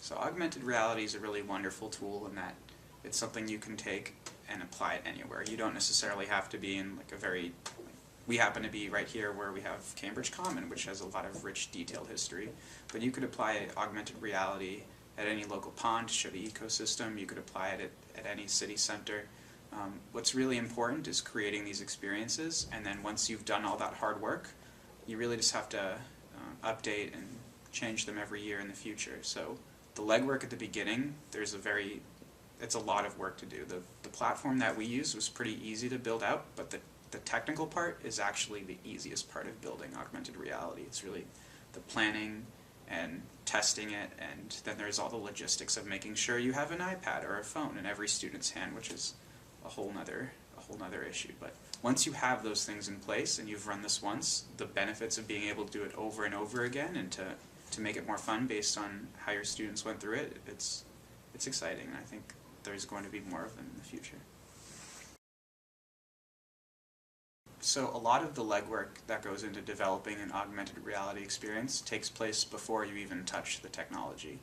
So augmented reality is a really wonderful tool in that it's something you can take and apply it anywhere. You don't necessarily have to be in like a very... We happen to be right here where we have Cambridge Common, which has a lot of rich, detailed history. But you could apply augmented reality at any local pond to show the ecosystem. You could apply it at any city center. What's really important is creating these experiences, and then once you've done all that hard work, you really just have to update and change them every year in the future. So the legwork at the beginning, it's a lot of work to do. The platform that we used was pretty easy to build out, but the technical part is actually the easiest part of building augmented reality. It's really the planning and testing it, and then there's all the logistics of making sure you have an iPad or a phone in every student's hand, which is a whole nother issue. But once you have those things in place and you've run this once, the benefits of being able to do it over and over again and to make it more fun based on how your students went through it, it's exciting, and I think there's going to be more of them in the future. So a lot of the legwork that goes into developing an augmented reality experience takes place before you even touch the technology.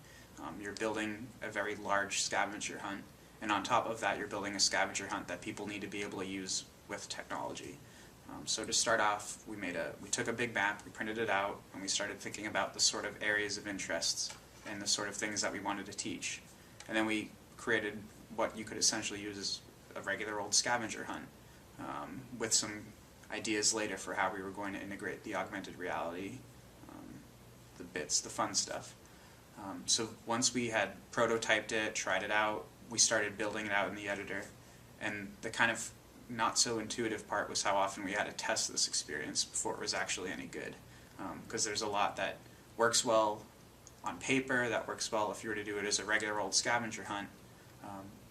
You're building a very large scavenger hunt, and on top of that you're building a scavenger hunt that people need to be able to use with technology. So to start off, we took a big map, we printed it out, and we started thinking about the sort of areas of interests and the sort of things that we wanted to teach. And then we created what you could essentially use as a regular old scavenger hunt, with some ideas later for how we were going to integrate the augmented reality, the bits, the fun stuff. So once we had prototyped it, tried it out, we started building it out in the editor, and the kind of not so intuitive part was how often we had to test this experience before it was actually any good. Because there's a lot that works well on paper, that works well if you were to do it as a regular old scavenger hunt,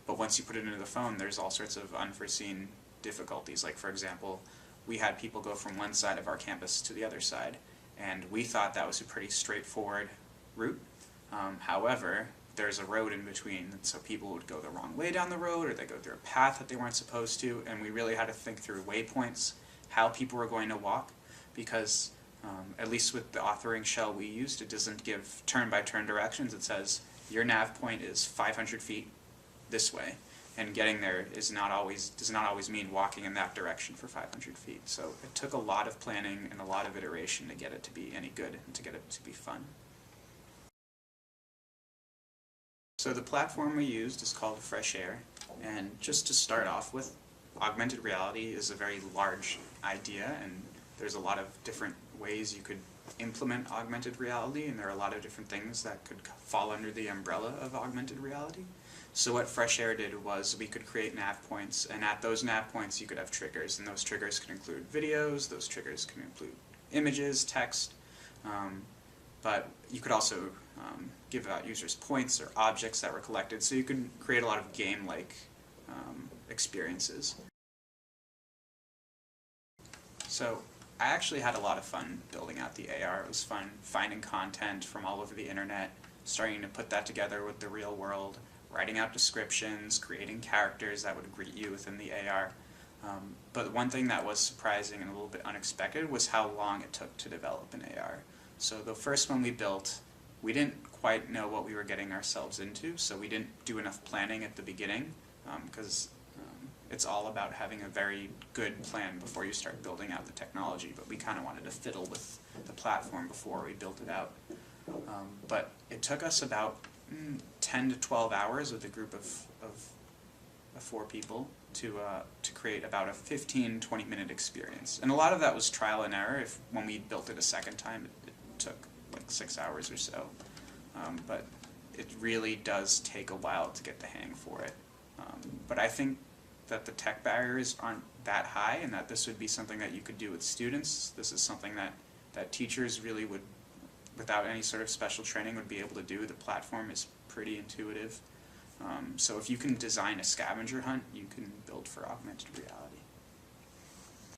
but once you put it into the phone, there's all sorts of unforeseen difficulties. Like, for example, we had people go from one side of our campus to the other side, and we thought that was a pretty straightforward route. However, there's a road in between, and so people would go the wrong way down the road, or they go through a path that they weren't supposed to, and we really had to think through waypoints, how people were going to walk, because at least with the authoring shell we used, it doesn't give turn-by-turn directions. It says your nav point is 500 feet this way, and getting there does not always mean walking in that direction for 500 feet. So it took a lot of planning and a lot of iteration to get it to be any good and to get it to be fun. So the platform we used is called Fresh Air, and just to start off with, augmented reality is a very large idea, and there's a lot of different ways you could implement augmented reality, and there are a lot of different things that could fall under the umbrella of augmented reality. So what Fresh Air did was we could create nav points, and at those nav points you could have triggers, and those triggers can include videos, those triggers can include images, text, but you could also give out users points or objects that were collected, so you could create a lot of game-like experiences. So I actually had a lot of fun building out the AR. It was fun finding content from all over the internet, starting to put that together with the real world, writing out descriptions, creating characters that would greet you within the AR. But one thing that was surprising and a little bit unexpected was how long it took to develop an AR. So the first one we built, we didn't quite know what we were getting ourselves into, so we didn't do enough planning at the beginning, because it's all about having a very good plan before you start building out the technology, but we kind of wanted to fiddle with the platform before we built it out. But it took us about 10 to 12 hours with a group of 4 people to create about a 15-20 minute experience. And a lot of that was trial and error. When we built it a second time, it took like 6 hours or so. But it really does take a while to get the hang for it. But I think that the tech barriers aren't that high, and that this would be something that you could do with students. This is something that teachers really would, without any sort of special training, would be able to do. The platform is pretty intuitive. So if you can design a scavenger hunt, you can build for augmented reality.